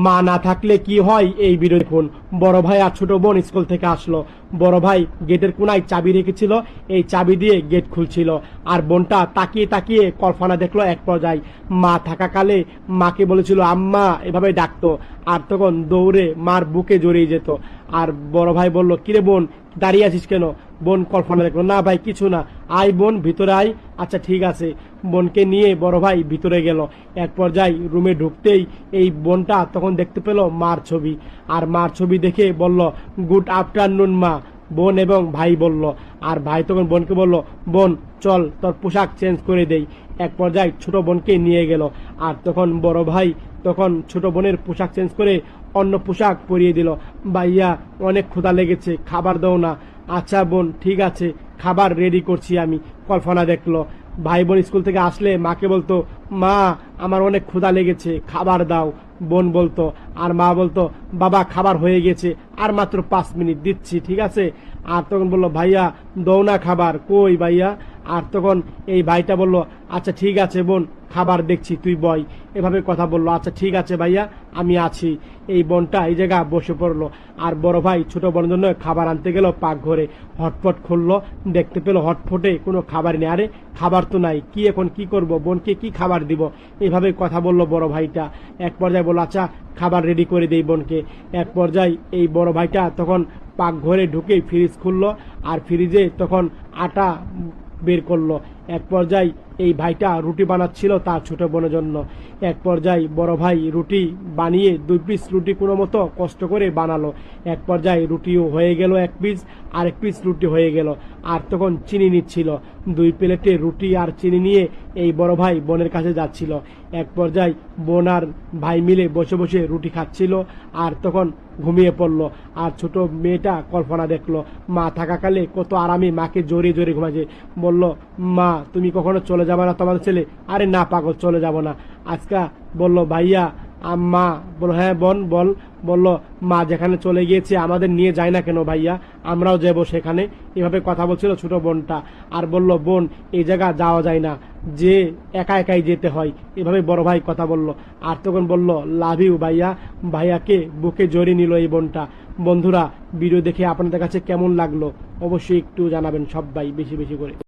মা না থাকলে কি হয় এই ভিডিও দেখুন। বড় ভাই আর ছোট বোন স্কুল থেকে আসলো। বড় ভাই গেটের কোনায় চাবি রেখেছিল, এই চাবি দিয়ে গেট খুলছিল। আর বোনটা তাকিয়ে তাকিয়ে কল্পনা দেখলো। এক পর্যায়ে মা থাকাকালে মাকে বলেছিল আম্মা এভাবে ডাকতো, আর তখন দৌড়ে মার বুকে জড়িয়ে যেত। আর বড় ভাই বলল কিরে বোন দাঁড়িয়ে আছিস কেন? বোন কল্পনা দেখলো, না ভাই কিছু না, আয় বোন ভিতরে আয়। আচ্ছা ঠিক আছে। বোনকে নিয়ে বড় ভাই ভিতরে গেল। এক পর্যায়ে রুমে ঢুকতেই এই বোনটা তখন দেখতে পেল মার ছবি। আর মার ছবি দেখে বলল গুড আফটারনুন মা। বোন এবং ভাই বলল। আর ভাই তখন বোনকে বলল বোন চল তোর পোশাক চেঞ্জ করে দেই। এক পর্যায়ে ছোট বোনকে নিয়ে গেল। আর তখন বড় ভাই তখন ছোট বোনের পোশাক চেঞ্জ করে অন্য পোশাক পরিয়ে দিল। ভাইয়া অনেক ক্ষুধা লেগেছে, খাবার দাও না। আচ্ছা বোন ঠিক আছে, খাবার রেডি করছি আমি। কল্পনা দেখলো ভাই বোন স্কুল থেকে আসলে মাকে বলতো মা আমার অনেক ক্ষুধা লেগেছে, খাবার দাও। বোন বলতো আর মা বলতো বাবা খাবার হয়ে গেছে, আর মাত্র 5 মিনিট দিচ্ছি, ঠিক আছে। আর তখন বললো ভাইয়া দৌ না খাবার, কই ভাইয়া? আর তখন এই ভাইটা বলল আচ্ছা ঠিক আছে বোন খাবার দেখছি, তুই বয়। এভাবে কথা বললো। আচ্ছা ঠিক আছে ভাইয়া আমি আছি। এই বোনটা এই জায়গা বসে পড়লো। আর বড় ভাই ছোট বোনের জন্য খাবার আনতে গেল পাকঘরে। হটপট খুললো, দেখতে পেলো হটপটে কোনো খাবার নেই। আরে খাবার তো নাই, কি এখন কি করব, বোনকে কি খাবার দিব? এইভাবে কথা বললো বড় ভাইটা। এক পর্যায়ে বললো আচ্ছা খাবার রেডি করে দেই বোনকে। এক পর্যায়ে এই বড় ভাইটা তখন পাকঘরে ঢুকে ফ্রিজ খুললো। আর ফ্রিজে তখন আটা বের করলো। এক পর্যায়ে এই ভাইটা রুটি বানাচ্ছিল তার ছোট বোনের জন্য। এক পর্যায়ে বড় ভাই রুটি বানিয়ে 2 পিস রুটি কোনো মতো কষ্ট করে বানালো। এক পর্যায়ে রুটিও হয়ে গেল 1 পিস, আর 1 পিস রুটি হয়ে গেল। আর তখন চিনি নিচ্ছিল। 2 প্লেটে রুটি আর চিনি নিয়ে এই বড় ভাই বোনের কাছে যাচ্ছিল। এক পর্যায়ে বোন আর ভাই মিলে বসে বসে রুটি খাচ্ছিল। আর তখন ঘুমিয়ে পড়লো। আর ছোট মেয়েটা কল্পনা দেখলো মা থাকাকালে কত আরামে মাকে জড়িয়ে জড়িয়ে ঘুমাচ্ছে। বলল মা তুমি কখনো চলে যাবে না তোমাদের ছেলে? আরে না পাগল, চলে যাব না। আজকা বলল ভাইয়া আম্মা বলল হ্যাঁ বোন বল। বলল মা যেখানে চলে গিয়েছে আমাদের নিয়ে যায় না কেন ভাইয়া, আমরাও যাবো সেখানে। এভাবে কথা বলছিল ছোট বোনটা। আর বলল বোন এই জায়গা যাওয়া যায় না, যে একা একাই যেতে হয়। এভাবে বড় ভাই কথা বলল। আর তখন বলল লাভ ইউ ভাইয়া। ভাইয়াকে বুকে জড়িয়ে নিল এই বোনটা। বন্ধুরা ভিডিও দেখে আপনাদের কাছে কেমন লাগলো অবশ্যই একটু জানাবেন সবাই বেশি বেশি করে।